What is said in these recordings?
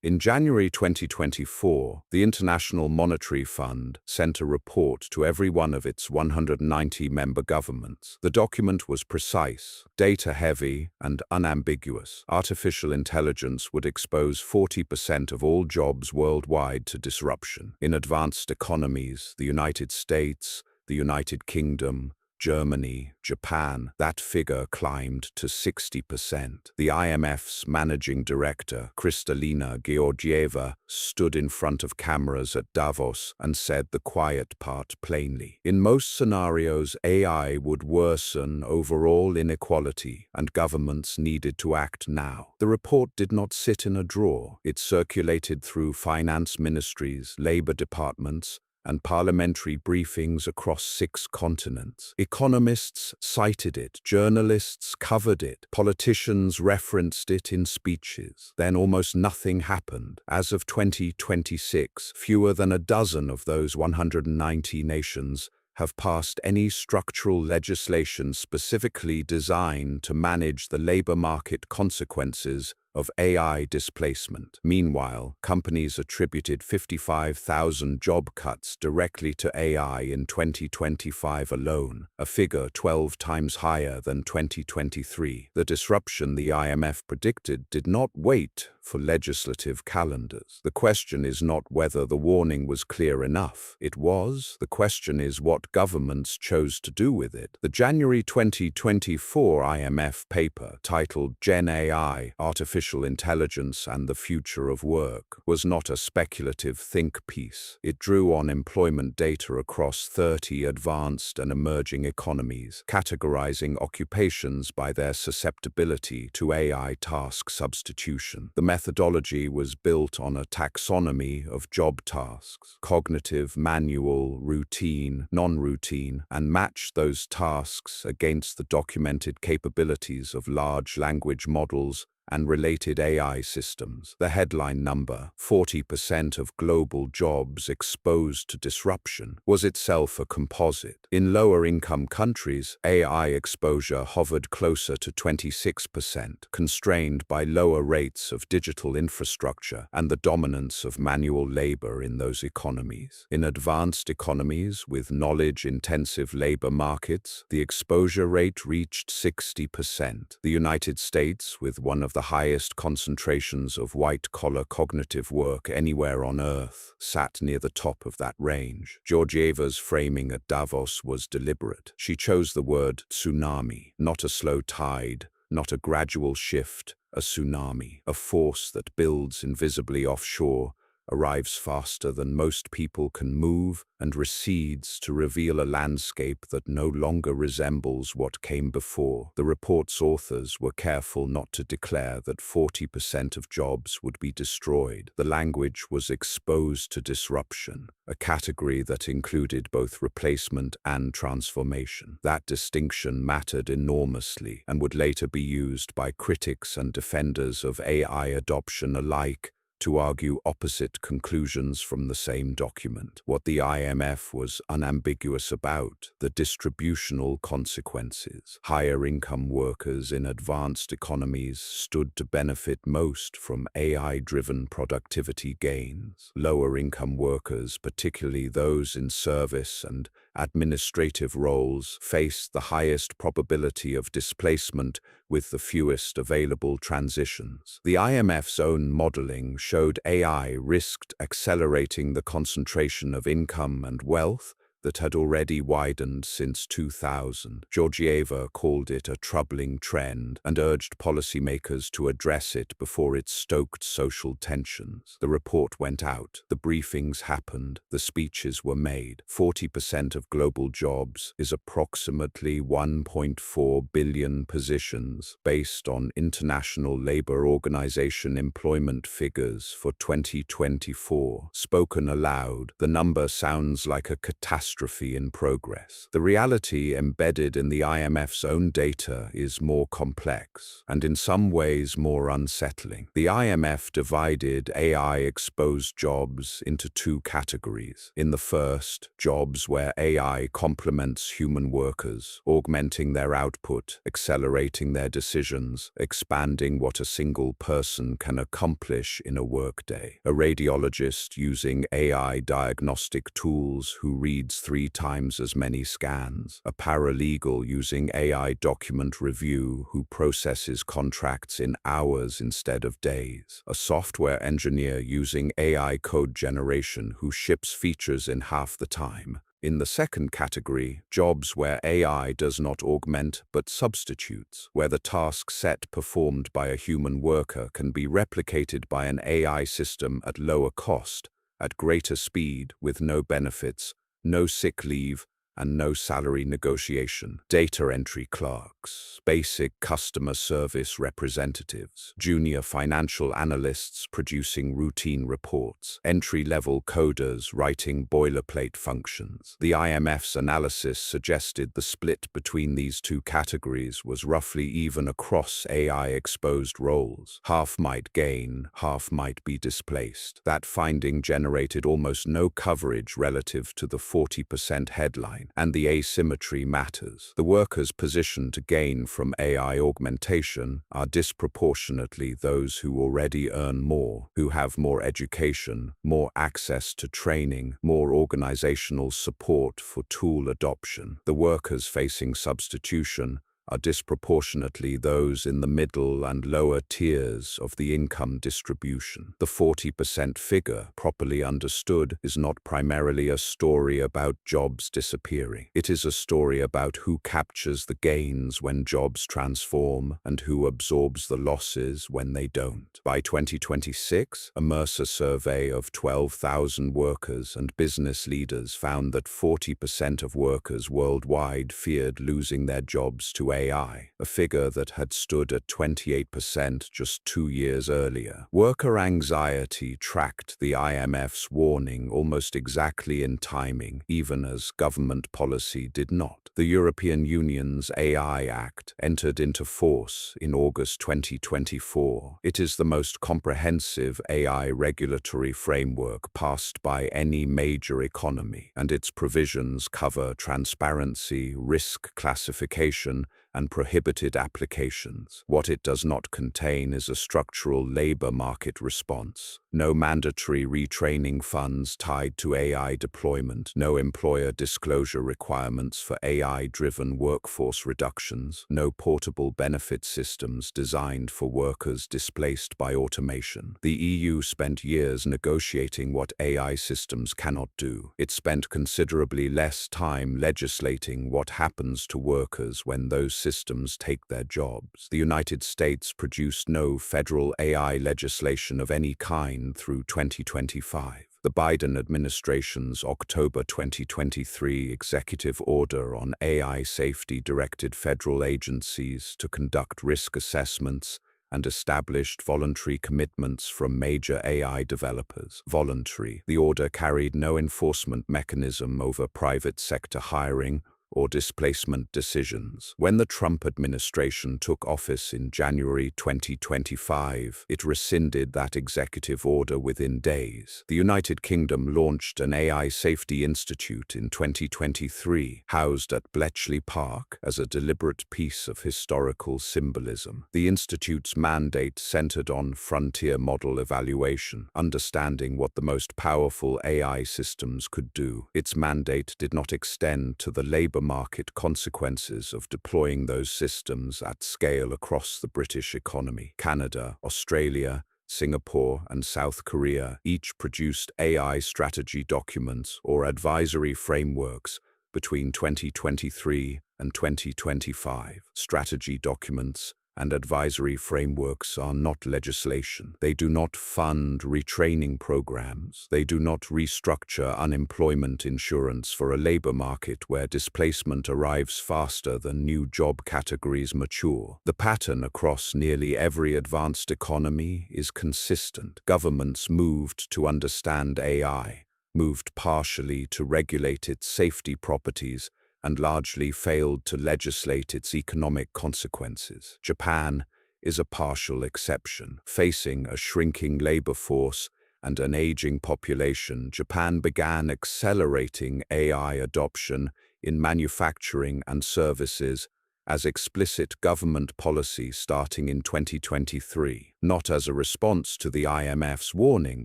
In January 2024, the International Monetary Fund sent a report to every one of its 190 member governments. The document was precise, data-heavy, and unambiguous. Artificial intelligence would expose 40% of all jobs worldwide to disruption. In advanced economies, the United States, the United Kingdom, Germany, Japan, that figure climbed to 60%. The IMF's managing director, Kristalina Georgieva, stood in front of cameras at Davos and said the quiet part plainly. In most scenarios, AI would worsen overall inequality, and governments needed to act now. The report did not sit in a drawer. It circulated through finance ministries, labor departments, and parliamentary briefings across 6 continents. Economists cited it, journalists covered it, politicians referenced it in speeches. Then almost nothing happened. As of 2026, fewer than a dozen of those 190 nations have passed any structural legislation specifically designed to manage the labor market consequences of AI displacement. Meanwhile, companies attributed 55,000 job cuts directly to AI in 2025 alone, a figure 12 times higher than 2023. The disruption the IMF predicted did not wait for legislative calendars. The question is not whether the warning was clear enough. It was. The question is what governments chose to do with it. The January 2024 IMF paper, titled Gen AI, Artificial Intelligence and the Future of Work, was not a speculative think piece. It drew on employment data across 30 advanced and emerging economies, categorizing occupations by their susceptibility to AI task substitution. The methodology was built on a taxonomy of job tasks: cognitive, manual, routine, non-routine, and matched those tasks against the documented capabilities of large language models and related AI systems. The headline number, 40% of global jobs exposed to disruption, was itself a composite. In lower-income countries, AI exposure hovered closer to 26%, constrained by lower rates of digital infrastructure and the dominance of manual labor in those economies. In advanced economies with knowledge-intensive labor markets, the exposure rate reached 60%. The United States, with one of the highest concentrations of white-collar cognitive work anywhere on Earth, sat near the top of that range. Georgieva's framing at Davos was deliberate. She chose the word tsunami, not a slow tide, not a gradual shift, a tsunami, a force that builds invisibly offshore, arrives faster than most people can move, and recedes to reveal a landscape that no longer resembles what came before. The report's authors were careful not to declare that 40% of jobs would be destroyed. The language was exposed to disruption, a category that included both replacement and transformation. That distinction mattered enormously and would later be used by critics and defenders of AI adoption alike to argue opposite conclusions from the same document. What the IMF was unambiguous about: the distributional consequences. Higher-income workers in advanced economies stood to benefit most from AI-driven productivity gains. Lower-income workers, particularly those in service and administrative roles, faced the highest probability of displacement with the fewest available transitions. The IMF's own modeling showed AI risked accelerating the concentration of income and wealth that had already widened since 2000. Georgieva called it a troubling trend and urged policymakers to address it before it stoked social tensions. The report went out, the briefings happened, the speeches were made. 40% of global jobs is approximately 1.4 billion positions, based on International Labour Organization employment figures for 2024. Spoken aloud, the number sounds like a catastrophe catastrophe in progress. The reality embedded in the IMF's own data is more complex, and in some ways more unsettling. The IMF divided AI-exposed jobs into two categories. In the first, jobs where AI complements human workers, augmenting their output, accelerating their decisions, expanding what a single person can accomplish in a workday. A radiologist using AI diagnostic tools who reads 3 times as many scans. A paralegal using AI document review who processes contracts in hours instead of days. A software engineer using AI code generation who ships features in half the time. In the second category, jobs where AI does not augment but substitutes, where the task set performed by a human worker can be replicated by an AI system at lower cost, at greater speed, with no benefits, no sick leave, and no salary negotiation. Data entry clerks, basic customer service representatives, junior financial analysts producing routine reports, entry-level coders writing boilerplate functions. The IMF's analysis suggested the split between these two categories was roughly even across AI-exposed roles. Half might gain, half might be displaced. That finding generated almost no coverage relative to the 40% headline. And the asymmetry matters. The workers positioned to gain from AI augmentation are disproportionately those who already earn more, who have more education, more access to training, more organizational support for tool adoption. The workers facing substitution are disproportionately those in the middle and lower tiers of the income distribution. The 40% figure, properly understood, is not primarily a story about jobs disappearing. It is a story about who captures the gains when jobs transform and who absorbs the losses when they don't. By 2026, a Mercer survey of 12,000 workers and business leaders found that 40% of workers worldwide feared losing their jobs to AI, a figure that had stood at 28% just 2 years earlier. Worker anxiety tracked the IMF's warning almost exactly in timing, even as government policy did not. The European Union's AI Act entered into force in August 2024. It is the most comprehensive AI regulatory framework passed by any major economy, and its provisions cover transparency, risk classification, and prohibited applications. What it does not contain is a structural labor market response. No mandatory retraining funds tied to AI deployment, no employer disclosure requirements for AI-driven workforce reductions, no portable benefit systems designed for workers displaced by automation. The EU spent years negotiating what AI systems cannot do. It spent considerably less time legislating what happens to workers when those systems take their jobs. The United States produced no federal AI legislation of any kind through 2025. The Biden administration's October 2023 executive order on AI safety directed federal agencies to conduct risk assessments and established voluntary commitments from major AI developers. Voluntary. The order carried no enforcement mechanism over private sector hiring or displacement decisions. When the Trump administration took office in January 2025, it rescinded that executive order within days. The United Kingdom launched an AI Safety Institute in 2023, housed at Bletchley Park, as a deliberate piece of historical symbolism. The institute's mandate centered on frontier model evaluation, understanding what the most powerful AI systems could do. Its mandate did not extend to the labor market consequences of deploying those systems at scale across the British economy. Canada, Australia, Singapore, and South Korea each produced AI strategy documents or advisory frameworks between 2023 and 2025. Strategy documents and advisory frameworks are not legislation. They do not fund retraining programs. They do not restructure unemployment insurance for a labor market where displacement arrives faster than new job categories mature. The pattern across nearly every advanced economy is consistent. Governments moved to understand AI, moved partially to regulate its safety properties, and largely failed to legislate its economic consequences. Japan is a partial exception. Facing a shrinking labor force and an aging population, Japan began accelerating AI adoption in manufacturing and services as explicit government policy starting in 2023, not as a response to the IMF's warning,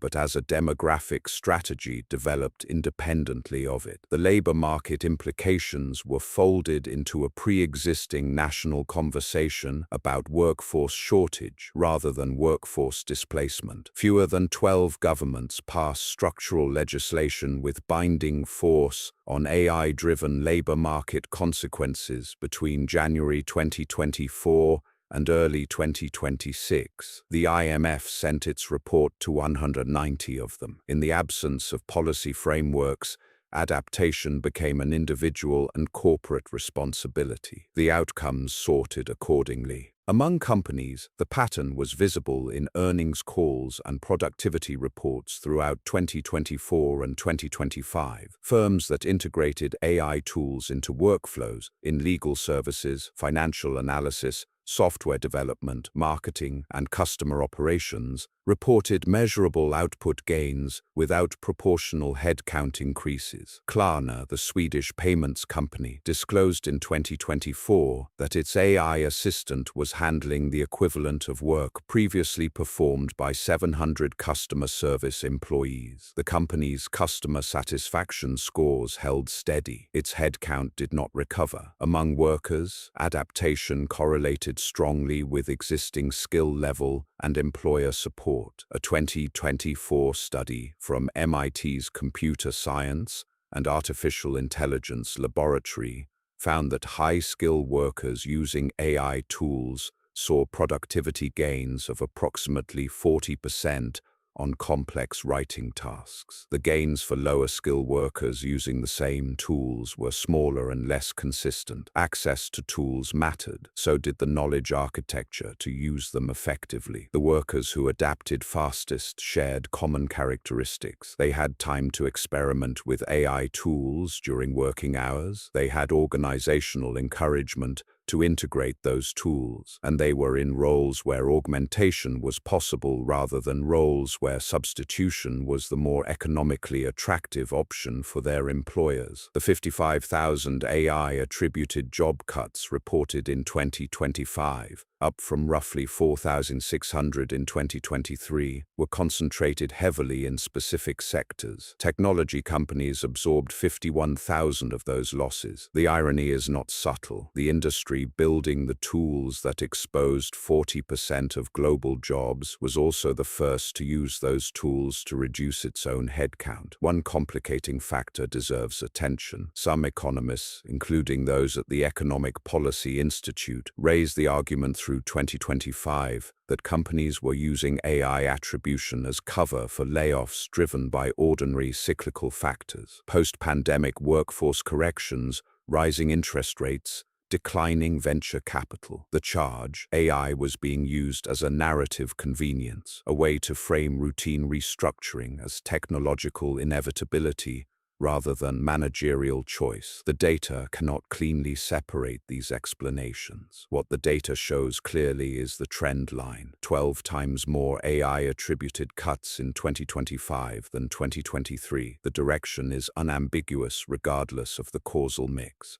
but as a demographic strategy developed independently of it. The labor market implications were folded into a pre-existing national conversation about workforce shortage rather than workforce displacement. Fewer than 12 governments passed structural legislation with binding force on AI-driven labor market consequences between January 2024 and early 2026. The IMF sent its report to 190 of them. In the absence of policy frameworks, adaptation became an individual and corporate responsibility. The outcomes sorted accordingly. Among companies, the pattern was visible in earnings calls and productivity reports throughout 2024 and 2025. Firms that integrated AI tools into workflows in legal services, financial analysis, software development, marketing, and customer operations reported measurable output gains without proportional headcount increases. Klarna, the Swedish payments company, disclosed in 2024 that its AI assistant was handling the equivalent of work previously performed by 700 customer service employees. The company's customer satisfaction scores held steady. Its headcount did not recover. Among workers, adaptation correlated strongly with existing skill level and employer support. A 2024 study from MIT's Computer Science and Artificial Intelligence Laboratory found that high-skill workers using AI tools saw productivity gains of approximately 40% on complex writing tasks. The gains for lower-skill workers using the same tools were smaller and less consistent. Access to tools mattered, so did the knowledge architecture to use them effectively. The workers who adapted fastest shared common characteristics. They had time to experiment with AI tools during working hours. They had organizational encouragement to integrate those tools, and they were in roles where augmentation was possible rather than roles where substitution was the more economically attractive option for their employers. The 55,000 AI-attributed job cuts reported in 2025, up from roughly 4,600 in 2023, were concentrated heavily in specific sectors. Technology companies absorbed 51,000 of those losses. The irony is not subtle. The industry building the tools that exposed 40% of global jobs was also the first to use those tools to reduce its own headcount. One complicating factor deserves attention. Some economists, including those at the Economic Policy Institute, raised the argument through 2025 that companies were using AI attribution as cover for layoffs driven by ordinary cyclical factors. Post-pandemic workforce corrections, rising interest rates, declining venture capital. The charge, AI was being used as a narrative convenience, a way to frame routine restructuring as technological inevitability rather than managerial choice. The data cannot cleanly separate these explanations. What the data shows clearly is the trend line. 12 times more AI-attributed cuts in 2025 than 2023. The direction is unambiguous regardless of the causal mix.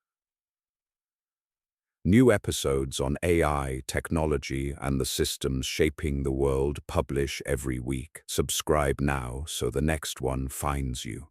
New episodes on AI, technology, and the systems shaping the world publish every week. Subscribe now so the next one finds you.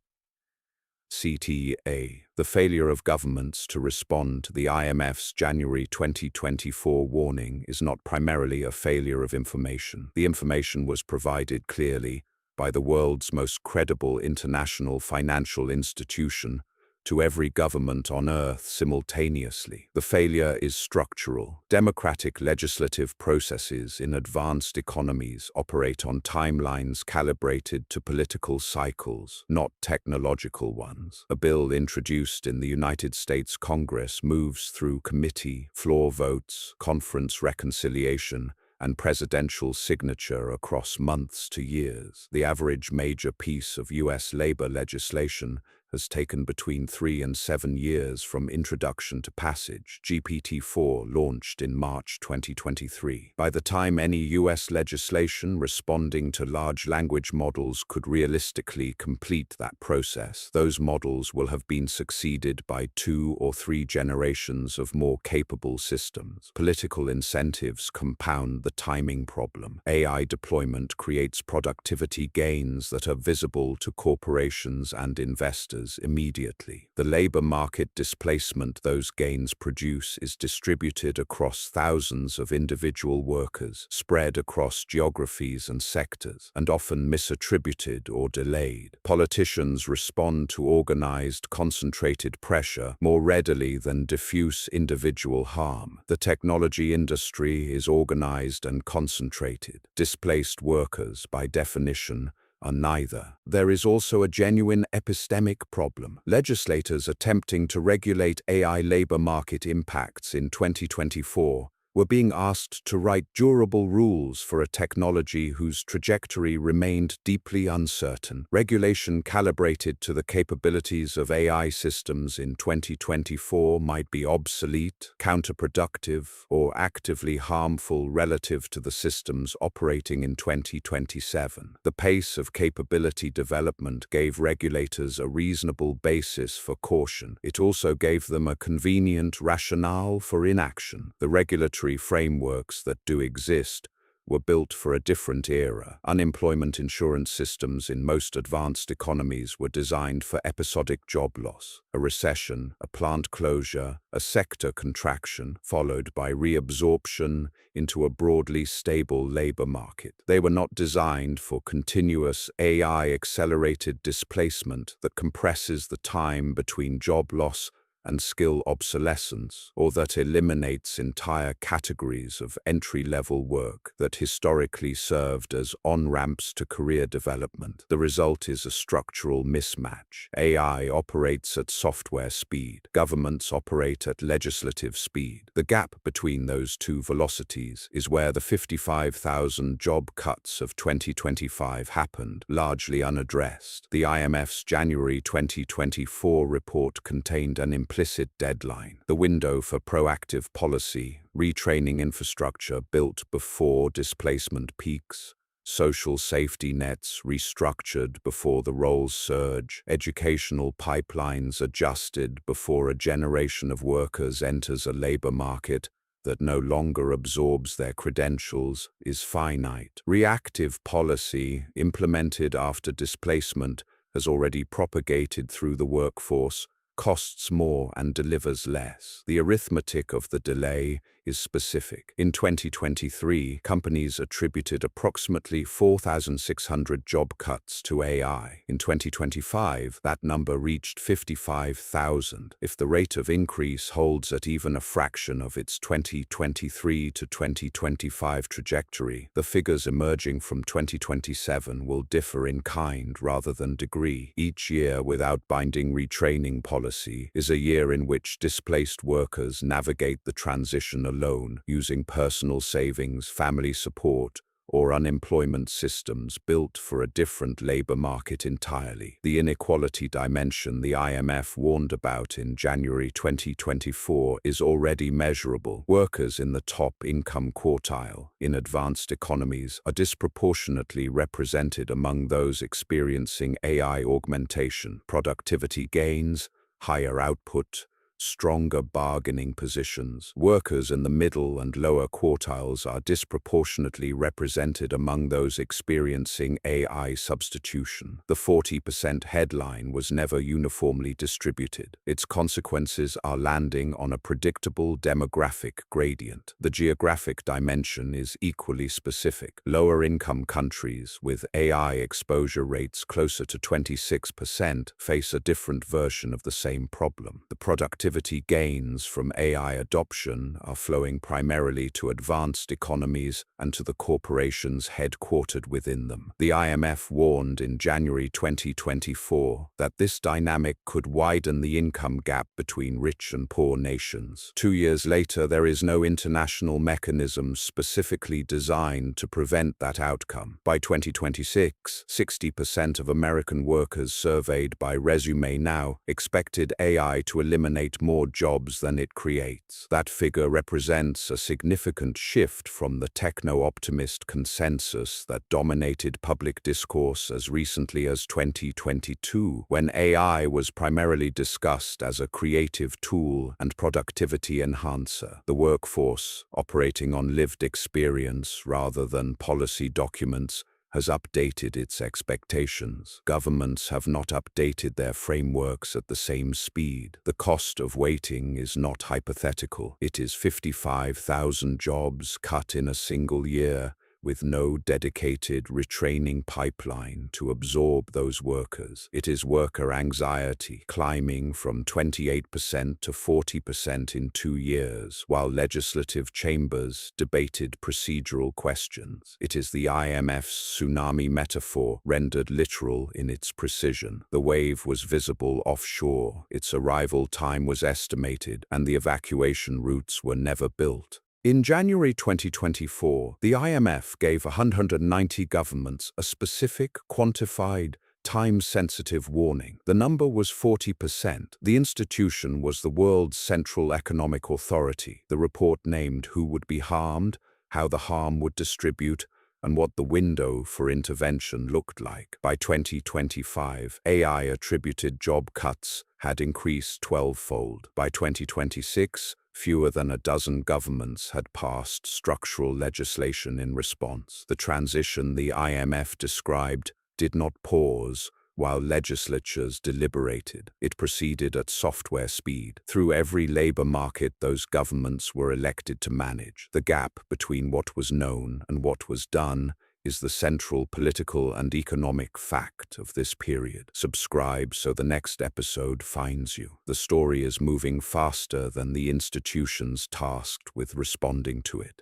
CTA. The failure of governments to respond to the IMF's January 2024 warning is not primarily a failure of information. The information was provided clearly by the world's most credible international financial institution to every government on Earth simultaneously. The failure is structural. Democratic legislative processes in advanced economies operate on timelines calibrated to political cycles, not technological ones. A bill introduced in the United States Congress moves through committee, floor votes, conference reconciliation, and presidential signature across months to years. The average major piece of U.S. labor legislation has taken between 3 and 7 years from introduction to passage. GPT-4 launched in March 2023. By the time any U.S. legislation responding to large language models could realistically complete that process, those models will have been succeeded by 2 or 3 generations of more capable systems. Political incentives compound the timing problem. AI deployment creates productivity gains that are visible to corporations and investors immediately. The labor market displacement those gains produce is distributed across thousands of individual workers, spread across geographies and sectors, and often misattributed or delayed. Politicians respond to organized, concentrated pressure more readily than diffuse individual harm. The technology industry is organized and concentrated. Displaced workers, by definition, are neither. There is also a genuine epistemic problem. Legislators attempting to regulate AI labor market impacts in 2024 were being asked to write durable rules for a technology whose trajectory remained deeply uncertain. Regulation calibrated to the capabilities of AI systems in 2024 might be obsolete, counterproductive, or actively harmful relative to the systems operating in 2027. The pace of capability development gave regulators a reasonable basis for caution. It also gave them a convenient rationale for inaction. The regulatory frameworks that do exist were built for a different era. Unemployment insurance systems in most advanced economies were designed for episodic job loss, a recession, a plant closure, a sector contraction, followed by reabsorption into a broadly stable labor market. They were not designed for continuous AI-accelerated displacement that compresses the time between job loss and skill obsolescence, or that eliminates entire categories of entry-level work that historically served as on-ramps to career development. The result is a structural mismatch. AI operates at software speed. Governments operate at legislative speed. The gap between those two velocities is where the 55,000 job cuts of 2025 happened, largely unaddressed. The IMF's January 2024 report contained an implicit deadline, the window for proactive policy, retraining infrastructure built before displacement peaks, social safety nets restructured before the roles surge, educational pipelines adjusted before a generation of workers enters a labor market that no longer absorbs their credentials, is finite. Reactive policy, implemented after displacement, has already propagated through the workforce, costs more and delivers less. The arithmetic of the delay is specific. In 2023, companies attributed approximately 4,600 job cuts to AI. In 2025, that number reached 55,000. If the rate of increase holds at even a fraction of its 2023 to 2025 trajectory, the figures emerging from 2027 will differ in kind rather than degree. Each year without binding retraining policy is a year in which displaced workers navigate the transition alone, using personal savings, family support, or unemployment systems built for a different labor market entirely. The inequality dimension the IMF warned about in January 2024 is already measurable. Workers in the top income quartile in advanced economies are disproportionately represented among those experiencing AI augmentation, productivity gains, higher output, stronger bargaining positions. Workers in the middle and lower quartiles are disproportionately represented among those experiencing AI substitution. The 40% headline was never uniformly distributed. Its consequences are landing on a predictable demographic gradient. The geographic dimension is equally specific. Lower-income countries with AI exposure rates closer to 26% face a different version of the same problem. The productivity productivity gains from AI adoption are flowing primarily to advanced economies and to the corporations headquartered within them. The IMF warned in January 2024 that this dynamic could widen the income gap between rich and poor nations. 2 years later, there is no international mechanism specifically designed to prevent that outcome. By 2026, 60% of American workers surveyed by Resume Now expected AI to eliminate more jobs than it creates. That figure represents a significant shift from the techno-optimist consensus that dominated public discourse as recently as 2022, when AI was primarily discussed as a creative tool and productivity enhancer. The workforce, operating on lived experience rather than policy documents, has updated its expectations. Governments have not updated their frameworks at the same speed. The cost of waiting is not hypothetical. It is 55,000 jobs cut in a single year, with no dedicated retraining pipeline to absorb those workers. It is worker anxiety climbing from 28% to 40% in 2 years, while legislative chambers debated procedural questions. It is the IMF's tsunami metaphor rendered literal in its precision. The wave was visible offshore, its arrival time was estimated, and the evacuation routes were never built. In January 2024, the IMF gave 190 governments a specific, quantified, time-sensitive warning. The number was 40%. The institution was the world's central economic authority. The report named who would be harmed, how the harm would distribute, and what the window for intervention looked like. By 2025, AI-attributed job cuts had increased 12-fold. By 2026, fewer than a dozen governments had passed structural legislation in response. The transition the IMF described did not pause while legislatures deliberated. It proceeded at software speed. Through every labor market those governments were elected to manage. The gap between what was known and what was done is the central political and economic fact of this period. Subscribe so the next episode finds you. The story is moving faster than the institutions tasked with responding to it.